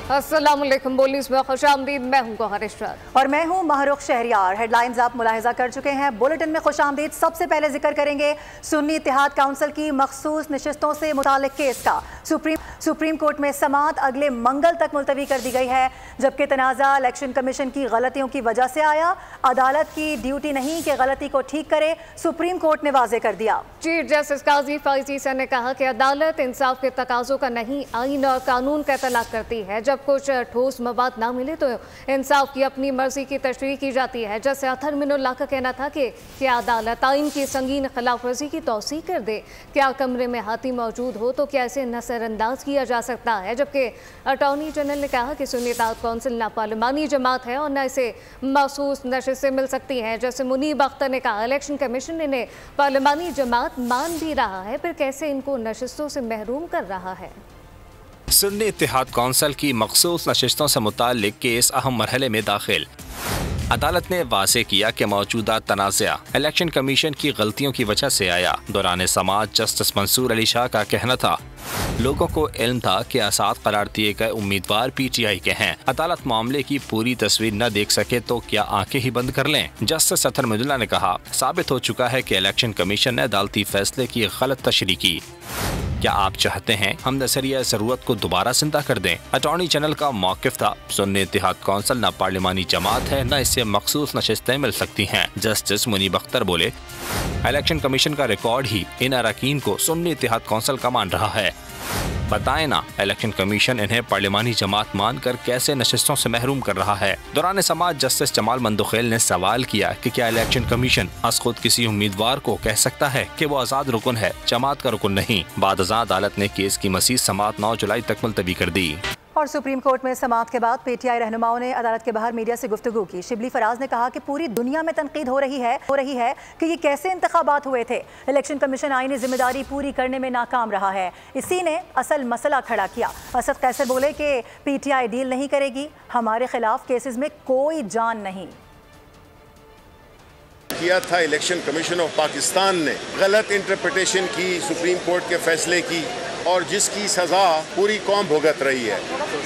अस्सलामुअलैकुम। बोलीस में खुशामदीद। मैं हूँ गौहर इशरत और मैं हूँ महरुख शहरियार। हेडलाइंस आप मुलाहिजा कर चुके हैं। बुलेटिन में खुशामदीद। सबसे पहले जिक्र करेंगे सुन्नी इत्तेहाद काउंसिल की मखसूस नशिस्तों से मुतालिक केस का। सुप्रीम कोर्ट में समाअत अगले मंगल तक मुलतवी कर दी गई है, जबकि तनाज़ा इलेक्शन कमीशन की गलतियों की वजह से आया। अदालत की ड्यूटी नहीं कि गलती को ठीक करे, सुप्रीम कोर्ट ने वाज़े कर दिया। चीफ जस्टिस काजी फैज़ी सर ने कहा कि अदालत इंसाफ के तकाज़ों का नहीं, आईन और कानून का इतलाक़ करती है। जब कुछ ठोस मवाद ना मिले तो इंसाफ की अपनी मर्जी की तशरीह की जाती है। जैसे अथर मिनुल्लाह का कहना था कि क्या अदालत आइन की संगीन खिलाफ वर्जी की तौसीक कर दे? क्या कमरे में हाथी मौजूद हो तो क्या इसे नजरअंदाज किया जा सकता है? जबकि अटॉर्नी जनरल ने कहा कि सुन्नी इत्तेहाद काउंसिल ना पार्लिमानी जमात है और न इसे मखसूस नशिस्तें मिल सकती हैं। जैसे मुनीब अख्तर ने कहा, इलेक्शन कमीशन इन्हें पार्लिमानी जमात मान भी रहा है, फिर कैसे इनको नशिस्तों से महरूम कर रहा है? सुन्नी इत्तेहाद काउंसिल की मखसूस नशिस्तों से मुताल्लिक केस अहम मरहले में दाखिल। अदालत ने वाज़े किया कि मौजूदा तनाज़ा इलेक्शन कमीशन की गलतियों की वजह से आया। दौरान समाअत जस्टिस मंसूर अली शाह का कहना था, लोगों को इल्म था कि आसाद करार दिए गए उम्मीदवार PTI के हैं। अदालत मामले की पूरी तस्वीर न देख सके तो क्या आंखें ही बंद कर लें? जस्टिस अथर मिनुल्लाह ने कहा, साबित हो चुका है कि इलेक्शन कमीशन ने अदालती फैसले की गलत तशरीह की। क्या आप चाहते हैं हम नजरिया ज़रूरत को दोबारा जिंदा कर दें? अटॉर्नी जनरल का मौक़िफ़ था, सुन्नी इत्तेहाद काउंसिल न पार्लिमानी जमात है, न इससे मखसूस नशिस्तें मिल सकती हैं। जस्टिस मुनीब अख्तर बोले, इलेक्शन कमीशन का रिकॉर्ड ही इन अरकान को सुन्नी इत्तेहाद काउंसिल का मान रहा है। बताएं ना, इलेक्शन कमीशन इन्हें पार्लिमानी जमात मानकर कैसे नशिस्तों से महरूम कर रहा है? दौरान समाअत जस्टिस जमाल मंदुखेल ने सवाल किया कि क्या इलेक्शन कमीशन अस खुद किसी उम्मीदवार को कह सकता है कि वो आज़ाद रुकन है, जमात का रुकन नहीं? बाद अदालत ने केस की मज़ीद समाअत 9 जुलाई तक मुलतवी कर दी। और सुप्रीम कोर्ट में समाअत के बाद PTI रहनुमाओं ने अदालत के बाहर मीडिया से गुफ्तगू की। शिबली फराज ने कहा कि पूरी दुनिया में तनकीद हो रही है कि ये कैसे इंतखाबात हुए थे। इलेक्शन कमीशन आईनी जिम्मेदारी पूरी करने में नाकाम रहा है। इसी ने असल मसला खड़ा किया। असद कैसर बोले कि PTI डील नहीं करेगी, हमारे खिलाफ केसेस में कोई जान नहीं। किया था इलेक्शन कमीशन ऑफ पाकिस्तान ने, गलत इंटरप्रिटेशन की सुप्रीम कोर्ट के फैसले की और जिसकी सज़ा पूरी कौम भुगत रही है।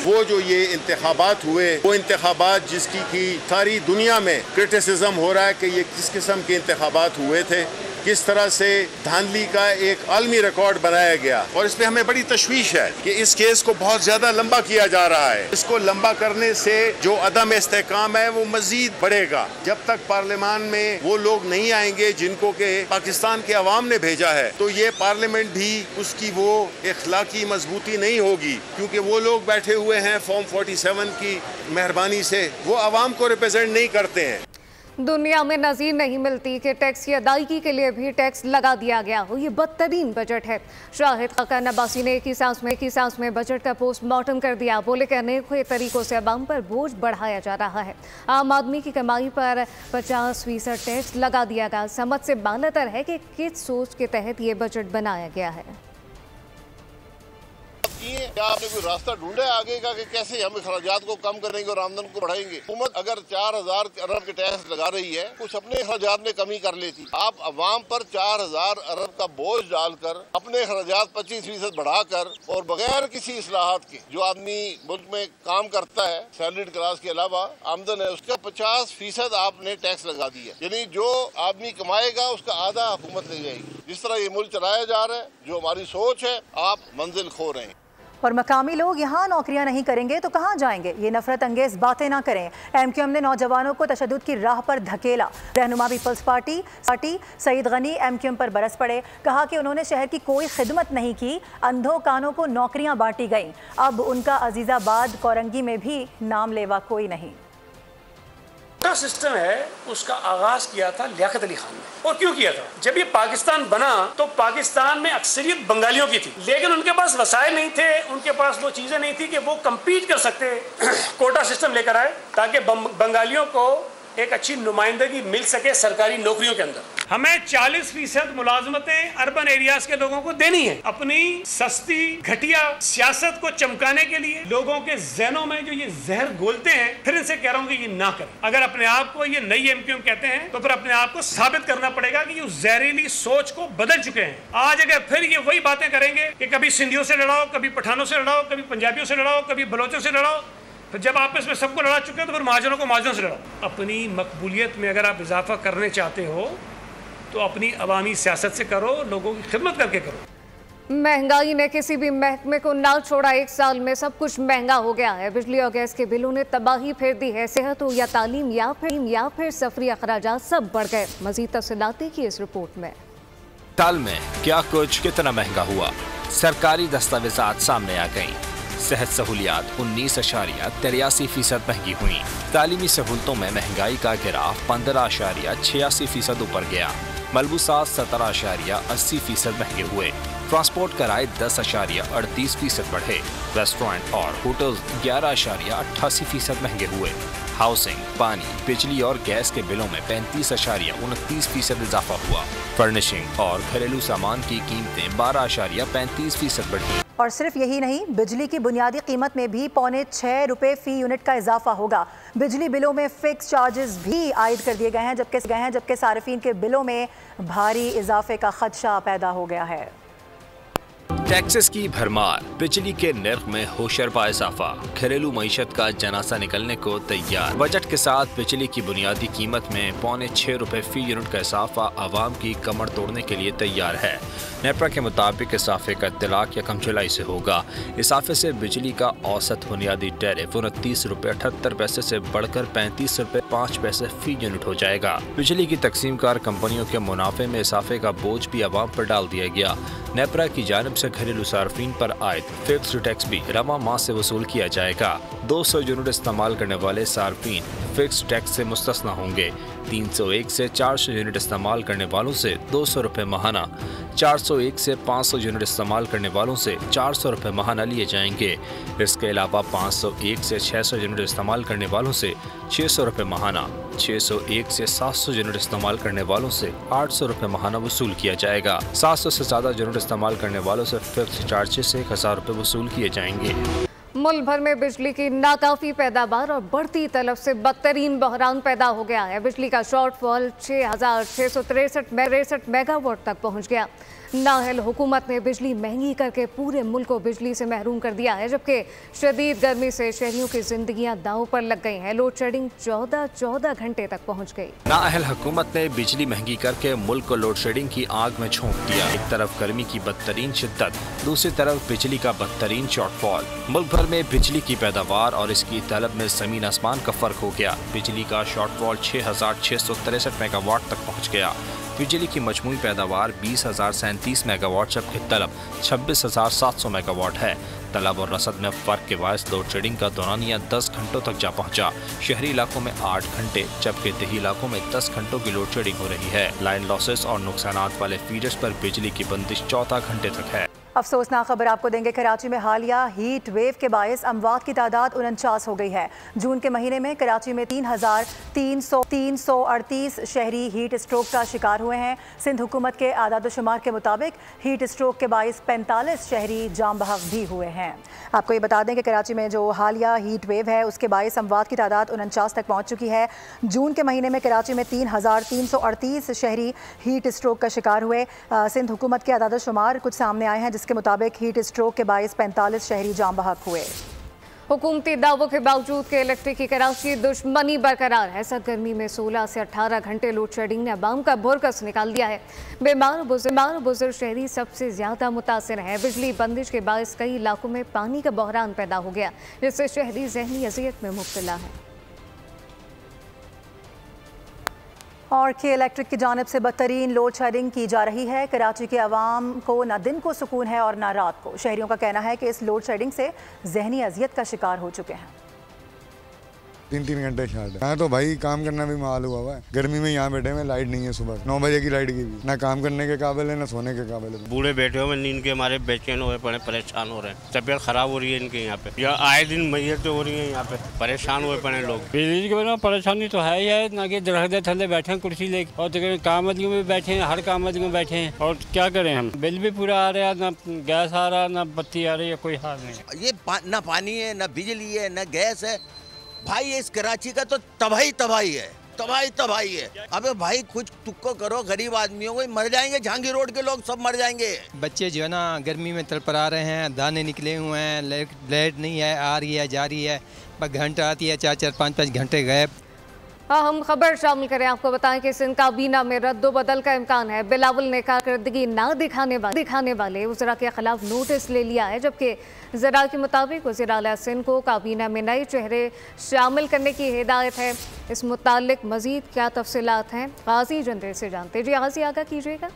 वो जो ये इंतखाबात हुए, वो इंतखाबात जिसकी की सारी दुनिया में क्रिटिसिज्म हो रहा है कि ये किस किस्म के इंतखाबात हुए थे, किस तरह से धांधली का एक आलमी रिकॉर्ड बनाया गया। और इसमें हमें बड़ी तशवीश है कि इस केस को बहुत ज्यादा लंबा किया जा रहा है। इसको लंबा करने से जो अदम इस्तेहकाम है वो मजीद बढ़ेगा। जब तक पार्लियामान में वो लोग नहीं आएंगे जिनको के पाकिस्तान के अवाम ने भेजा है, तो ये पार्लियामेंट भी उसकी वो इखलाकी मजबूती नहीं होगी, क्योंकि वो लोग बैठे हुए हैं फॉर्म 47 की मेहरबानी से, वो अवाम को रिप्रेजेंट नहीं करते हैं। दुनिया में नज़ीर नहीं मिलती कि टैक्स की अदायगी के लिए भी टैक्स लगा दिया गया हो। ये बदतरीन बजट है। शाहिद खाकान अब्बासी ने एक ही सांस में बजट का पोस्टमार्टम कर दिया। बोले कि अनेक तरीकों से अवाम पर बोझ बढ़ाया जा रहा है। आम आदमी की कमाई पर 50% टैक्स लगा दिया गया। समझ से बालतर है कि किस सोच के तहत ये बजट बनाया गया है। क्या आपने कोई रास्ता ढूंढा है आगे का कि कैसे हम खर्चात को कम करेंगे और आमदन को बढ़ाएंगे? हुकूमत अगर 4000 अरब के टैक्स लगा रही है, कुछ अपने खर्चात में कमी कर लेती। आप अवाम पर 4000 अरब का बोझ डालकर अपने खर्चात 25% बढ़ाकर और बगैर किसी इस्लाहात के, जो आदमी मुल्क में काम करता है सैलरीड क्लास के अलावा आमदन है, उसका 50% आपने टैक्स लगा दिया। यानी जो आदमी कमाएगा उसका आधा हुकूमत ले जाएगी। जिस तरह ये मुल्क चलाया जा रहा है, जो हमारी सोच है, आप मंजिल खो रहे हैं। और मकामी लोग यहाँ नौकरियाँ नहीं करेंगे तो कहाँ जाएंगे? ये नफरत अंगेज बातें ना करें। MQM ने नौजवानों को तशद्दुद की राह पर धकेला। रहनुमा people's party Saeed Ghani MQM पर बरस पड़े। कहा कि उन्होंने शहर की कोई खिदमत नहीं की, अंधों कानों को नौकरियाँ बांटी गईं। अब उनका अजीज़ाबाद कोरंगी में भी नाम लेवा कोई नहीं। कोटा सिस्टम है, उसका आगाज किया था लियाकत अली खान ने। और क्यों किया था? जब ये पाकिस्तान बना तो पाकिस्तान में अक्सरियत बंगालियों की थी, लेकिन उनके पास वसाइल नहीं थे, उनके पास वो चीजें नहीं थी कि वो कम्पीट कर सकते। कोटा सिस्टम लेकर आए ताकि बंगालियों को एक अच्छी नुमाइंदगी मिल सके सरकारी नौकरियों के अंदर। हमें 40% मुलाजमतें अर्बन एरियाज के लोगों को देनी है। अपनी सस्ती घटिया सियासत को चमकाने के लिए लोगों के जहनों में जो ये जहर घोलते हैं, फिर इनसे कह रहा हूं कि ये ना करें। अगर अपने आप को ये नई एमक्यूएम कहते हैं तो फिर अपने आप को साबित करना पड़ेगा कि ये जहरीली सोच को बदल चुके हैं। आज अगर फिर ये वही बातें करेंगे कि कभी सिंधियों से लड़ाओ, कभी पठानों से लड़ाओ, कभी पंजाबियों से लड़ाओ, कभी बलोचों से लड़ाओ, फिर जब आपस में सबको लड़ा चुके हैं तो फिर महाजनों को महाजनों से लड़ाओ। अपनी मकबूलियत में अगर आप इजाफा करने चाहते हो तो अपनी अवामी सियासत से करो, लोगों की खिदमत करके करो। महंगाई ने किसी भी महकमे को ना छोड़ा। 1 साल में सब कुछ महंगा हो गया है। बिजली और गैस के बिलों ने तबाही फेर दी है। सेहत हो या तालीम या फिर सफरी अखराजात सब बढ़ गए। मजीद तफसीलात की इस रिपोर्ट में। साल में क्या कुछ कितना महंगा हुआ, सरकारी दस्तावेजात सामने आ गयी। सेहत सहूलियात 19.83% महंगी हुई। तालीमी सहूलतों में महंगाई का गिराफ 15.86% ऊपर गया। मलबूसात 17.80% महंगे हुए। ट्रांसपोर्ट किराए 10.38% बढ़े। रेस्टोरेंट और होटल्स 11.88% महंगे हुए। हाउसिंग, पानी, बिजली और गैस के बिलों में 35.29% इजाफा हुआ। फर्निशिंग और घरेलू सामान की कीमतें 12.35% बढ़ी। और सिर्फ यही नहीं, बिजली की बुनियादी कीमत में भी ₹6.25 फी यूनिट का इजाफा होगा। बिजली बिलों में फिक्स चार्जेस भी आयद कर दिए गए हैं, जबकि सार्फिन के बिलों में भारी इजाफे का खदशा पैदा हो गया है। टैक्सेस की भरमार, बिजली के निर्ख में होशरबा इजाफा, घरेलू मईशत का जनासा निकलने को तैयार। बजट के साथ बिजली की बुनियादी कीमत में ₹6.25 फी यूनिट का इजाफा आवाम की कमर तोड़ने के लिए तैयार है। नेपरा के मुताबिक इजाफे का इत्तलाक 1 जुलाई से होगा। इजाफे से बिजली का औसत बुनियादी टैरिफ ₹29.78 से बढ़कर ₹35.05 फी यूनिट हो जाएगा। बिजली की तकसीमकार कंपनियों के मुनाफे में इजाफे का बोझ भी आवाम पर डाल दिया गया। नेपरा की जानिब से घरेलू सार्फिन पर आयद फिक्स्ड टैक्स भी रवा माह से वसूल किया जाएगा। 200 यूनिट इस्तेमाल करने वाले सार्फिन फिक्स्ड टैक्स से मुस्तस्ना होंगे। 301 से 400 यूनिट इस्तेमाल करने वालों से ₹200 माहाना, 401 से 500 यूनिट इस्तेमाल करने वालों से ₹400 माहाना लिए जाएंगे। इसके अलावा 501 से 600 यूनिट इस्तेमाल करने वालों से ₹600 माहाना, 601 से 700 यूनिट इस्तेमाल करने वालों से ₹800 माहाना वसूल किया जाएगा। 700 से ज़्यादा यूनिट इस्तेमाल करने वालों से फिक्स्ड चार्जेस से ₹1000 वसूल किए जाएंगे। मुल्क भर में बिजली की नाकाफी पैदावार और बढ़ती तलब से बदतरीन बहरान पैदा हो गया है। बिजली का शॉर्टफॉल 6,663 मेगावाट तक पहुंच गया। नाअहल हुकूमत ने बिजली महंगी करके पूरे मुल्क को बिजली से महरूम कर दिया है, जबकि शदीद गर्मी से शहरियों की जिंदगियां दांव पर लग गई हैं। लोड शेडिंग 14 घंटे तक पहुंच गई। नाअहल हुकूमत ने बिजली महंगी करके मुल्क को लोड शेडिंग की आग में झोंक दिया। एक तरफ गर्मी की बदतरीन शिद्दत, दूसरी तरफ बिजली का बदतरीन शॉर्टफॉल। मुल्क भर में बिजली की पैदावार और इसकी तलब में जमीन आसमान का फर्क हो गया। बिजली का शॉर्टफॉल 6,663 मेगावाट तक पहुँच गया। बिजली की मजमूई पैदावार 20,037 मेगावाट, जबकि तलब 26,700 मेगावाट है। तलब और रसद में फ़र्क के बायस लोड शेडिंग का दौरानिया 10 घंटों तक जा पहुंचा। शहरी इलाकों में 8 घंटे जबकि देही इलाकों में 10 घंटों की लोड शेडिंग हो रही है। लाइन लॉसेस और नुकसानात वाले फीडर्स पर बिजली की बंदिश 14 घंटे तक है। अफसोसनाक खबर आपको देंगे। कराची में हालिया हीट वेव के बायस अमवात की तादाद 49 हो गई है। जून के महीने में कराची में 3,338 शहरी हीट स्ट्रोक का शिकार हुए हैं। सिंध हुकूमत के आदाद-ओ-शुमार के मुताबिक हीट स्ट्रोक के बायस 45 शहरी जाम बहक भी हुए हैं। आपको ये बता दें कि कराची में जो हालिया हीट वेव है उसके बायस अमवात की तादाद 49 तक पहुँच चुकी है। जून के महीने में कराची में 3,338 शहरी हीट स्ट्रोक का शिकार हुए। सिंध हुकूमत के आदाद-ओ-शुमार कुछ सामने आए हैं, जिसके मुताबिक हीट स्ट्रोक के बायस 45 शहरी जाम बहक हुए। हुकूमती दावों के बावजूद के इलेक्ट्रिक की कराची दुश्मनी बरकरार है। सख्त गर्मी में 16 से 18 घंटे लोड शेडिंग ने अवाम का भुरकस निकाल दिया है। बीमार और बुजुर्ग शहरी सबसे ज्यादा मुतासिर हैं। बिजली बंदिश के बायस कई इलाकों में पानी का बहरान पैदा हो गया, जिससे शहरी जहनी अजियत में मुब्तला है। और के इलेक्ट्रिक की जानिब से बदतरीन लोड शेडिंग की जा रही है। कराची के अवाम को न दिन को सुकून है और न रात को। शहरियों का कहना है कि इस लोड शेडिंग से जहनी अजियत का शिकार हो चुके हैं। 3-3 घंटे शॉर्ट है। यहाँ तो भाई काम करना भी माल हुआ है। गर्मी में यहाँ बैठे हुए, लाइट नहीं है। सुबह 9 बजे की लाइट की भी ना काम करने के काबिल है ना सोने के काबिल है। बूढ़े बैठे हुए नींद के हमारे बेचैन हुए पड़े, परेशान हो रहे हैं, तबीयत खराब हो रही है इनके यहाँ पे। या आए दिन मैयत हो रही है यहाँ पे, परेशान हुए पड़े लोग। बिजली के बिना परेशानी तो है ही है, ना कि दरख्त थल्ले बैठे हैं कुर्सी लेके, और कामदियों में बैठे हैं, हर कामदियों में बैठे हैं, और क्या करें हम। बिल भी पूरा आ रहा है, ना गैस आ रहा, ना बत्ती आ रही है, कोई हाल नहीं। ये ना पानी है, ना बिजली है, ना गैस है। भाई इस कराची का तो तबाही है, तबाही है। अबे भाई कुछ तुक्को करो, गरीब आदमियों को मर जाएंगे, जहांगीर रोड के लोग सब मर जाएंगे। बच्चे जो है ना गर्मी में तड़पड़ा रहे हैं, दाने निकले हुए हैं, लाइट नहीं है, आ रही है जा रही है, पर घंटा आती है 4-4 5-5 घंटे गए। हम खबर शामिल करें, आपको बताएं कि सिंध काबीना में रद्दोबदल का इम्कान है। बिलावल ने कारकर्दगी ना दिखाने वाले वज़रा के खिलाफ नोटिस ले लिया है, जबकि ज़रा के मुताबिक वज़ीर आला सिंध को काबीना में नए चेहरे शामिल करने की हिदायत है। इस मुतालिक मज़ीद क्या तफसीलात हैं, गाजी जंदे से जानते। जी गाजी, आगाह कीजिएगा।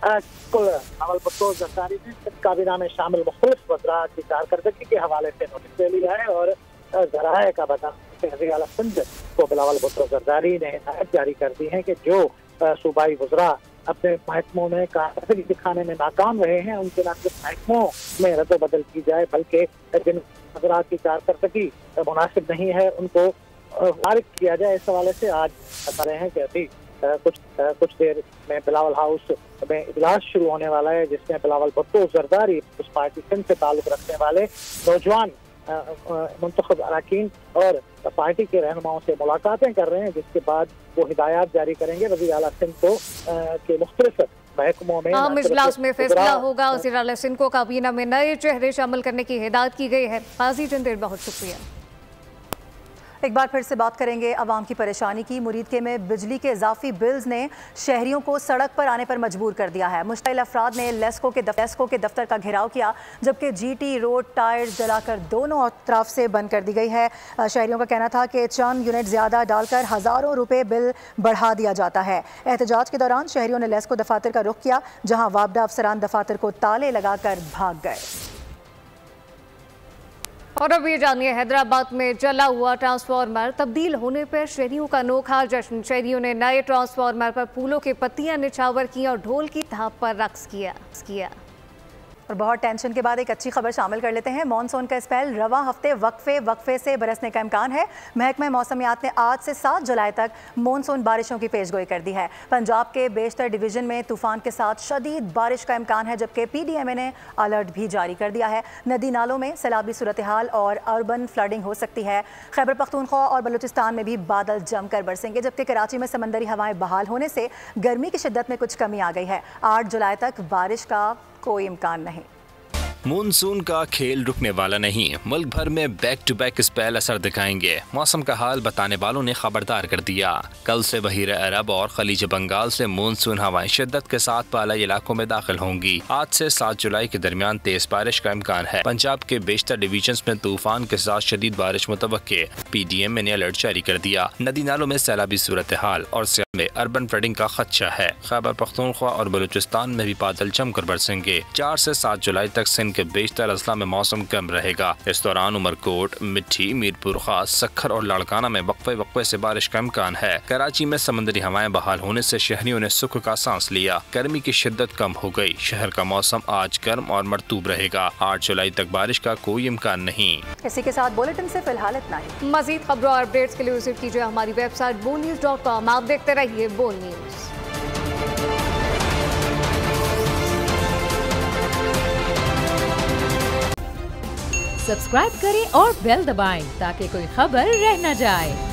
बिलावल भुट्टो ज़रदारी ने सिंध काबीना में शामिल मुख्तलिफ वज़रा की कारकर्दगी के हवाले से नोटिस ले लिया है, और ज़राए का बता वज़ीर आला सिंध को बिलावल भुट्टो ज़रदारी ने हिदायत जारी कर दी है कि जो सूबाई वज़रा अपने महकमों में कारकर्दगी दिखाने में नाकाम रहे हैं, उनके न सिर्फ महकमों में रद्दोबदल की जाए, बल्कि जिन वज़रा की कारकर्दगी मुनासिब नहीं है उनको फारिग किया जाए। इस हवाले से आज बता रहे हैं कि अभी कुछ देर में बिलावल हाउस में इजलास शुरू होने वाला है, जिसमें बिलावल भुट्टो ज़रदारी उस पार्टी सिंध से ताल्लुक़ रखने वाले नौजवान मुंतखब अरकान और पार्टी के रहनुमाओं से मुलाकातें कर रहे हैं, जिसके बाद वो हिदायत जारी करेंगे वज़ीर आला सिंध को के मुख्तलिफ महकमों में। आम इजलास में फैसला होगा। वज़ीर आला सिंध को काबीना में नए चेहरे शामिल करने की हिदायत की गई है। गाजी जंदेर, बहुत शुक्रिया। एक बार फिर से बात करेंगे अवाम की परेशानी की। मुरीदके में बिजली के इजाफी बिल्स ने शहरियों को सड़क पर आने पर मजबूर कर दिया है। मुश्तइल अफराद ने लेस्को के दफ्तर का घेराव किया, जबकि जीटी रोड टायर्स जलाकर दोनों तरफ से बंद कर दी गई है। शहरियों का कहना था कि चंद यूनिट ज़्यादा डालकर हज़ारों रुपए बिल बढ़ा दिया जाता है। एहतजाज के दौरान शहरियों ने लेस्को दफातर का रुख किया, जहाँ वापडा अफसरान दफातर को ताले लगाकर भाग गए। और अब ये जानिए, हैदराबाद में जला हुआ ट्रांसफार्मर तब्दील होने पर शहरियों का अनोखा जश्न। शहरियों ने नए ट्रांसफार्मर पर फूलों की पत्तियां निछावर की और ढोल की थाप पर रक्स किया। और बहुत टेंशन के बाद एक अच्छी खबर शामिल कर लेते हैं। मॉनसून का स्पेल रवा हफ्ते वक्फे से बरसने का इम्कान है। महकमा मौसमियात ने आज से 7 जुलाई तक मॉनसून बारिशों की पेशगोई कर दी है। पंजाब के बेशतर डिवीजन में तूफान के साथ शदीद बारिश का इम्कान है, जबकि PDMA ने अलर्ट भी जारी कर दिया है। नदी नालों में सैलाबी सूरत हाल और अर्बन फ्लडिंग हो सकती है। खैबर पख्तूनख्वा और बलूचिस्तान में भी बादल जमकर बरसेंगे, जबकि कराची में समंदरी हवाएं बहाल होने से गर्मी की शिद्दत में कुछ कमी आ गई है। 8 जुलाई तक बारिश का कोई इम्कान नहीं। मानसून का खेल रुकने वाला नहीं। मुल्क भर में बैक टू बैक स्पेल असर दिखाएंगे। मौसम का हाल बताने वालों ने खबरदार कर दिया। कल से बहीर अरब और खलीज बंगाल से मानसून हवाएं शिद्दत के साथ पालाई इलाकों में दाखिल होंगी। आज से 7 जुलाई के दरमियान तेज बारिश का इम्कान है। पंजाब के बेशतर डिवीजन में तूफान के साथ शदीद बारिश मुतवक्के। PDMA ने अलर्ट जारी कर दिया। नदी नालों में सैलाबी सूरत हाल और में अर्बन फ्लडिंग का खदशा है। खैबर पख्तूनख्वा और बलूचिस्तान में भी बादल जमकर बरसेंगे। 4 से 7 जुलाई तक सिंध के बेशतर अजला में मौसम गर्म रहेगा। इस दौरान उमरकोट, मिट्टी, मीरपुर खास, सखर और लाड़काना में वक्फे से बारिश का इम्कान है। कराची में समंदरी हवाएं बहाल होने से शहरियों ने सुख का सांस लिया। गर्मी की शिद्दत कम हो गई। शहर का मौसम आज गर्म और मरतूब रहेगा। 8 जुलाई तक बारिश का कोई इम्कान नहीं। इसी के साथ बुलेटिन से फिलहाल इतना ही। मजीद खबरों और अपडेट्स के लिए विजिट कीजिए हमारी वेबसाइट boldnews.com। आप देखते रहिए बोल्ड न्यूज। सब्सक्राइब करें और बेल दबाएं ताकि कोई खबर रह न जाए।